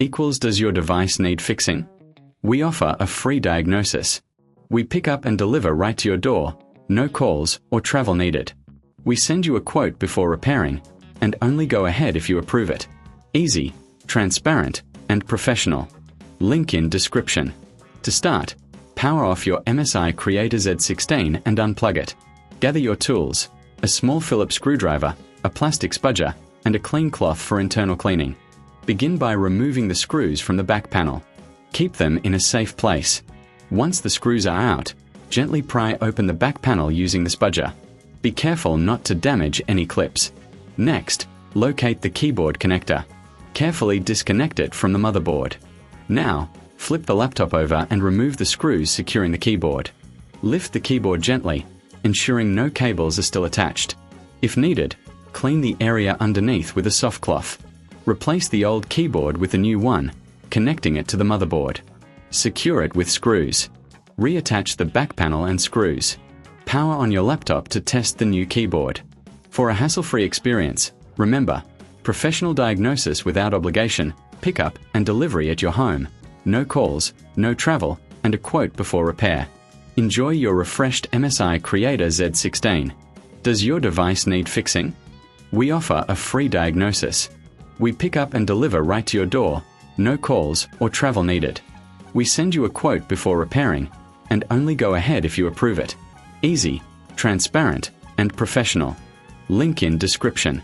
equals does your device need fixing? We offer a free diagnosis. We pick up and deliver right to your door, no calls or travel needed. We send you a quote before repairing, and only go ahead if you approve it. Easy, transparent, and professional. Link in description. To start, power off your MSI Creator Z16 and unplug it. Gather your tools, a small Phillips screwdriver, a plastic spudger, and a clean cloth for internal cleaning. Begin by removing the screws from the back panel. Keep them in a safe place. Once the screws are out, gently pry open the back panel using the spudger. Be careful not to damage any clips. Next, locate the keyboard connector. Carefully disconnect it from the motherboard. Now, flip the laptop over and remove the screws securing the keyboard. Lift the keyboard gently, ensuring no cables are still attached. If needed, clean the area underneath with a soft cloth. Replace the old keyboard with a new one, connecting it to the motherboard. Secure it with screws. Reattach the back panel and screws. Power on your laptop to test the new keyboard. For a hassle-free experience, remember, professional diagnosis without obligation, pickup and delivery at your home, no calls, no travel, and a quote before repair. Enjoy your refreshed MSI Creator Z16. Does your device need fixing? We offer a free diagnosis. We pick up and deliver right to your door, no calls or travel needed. We send you a quote before repairing, and only go ahead if you approve it. Easy, transparent, and professional. Link in description.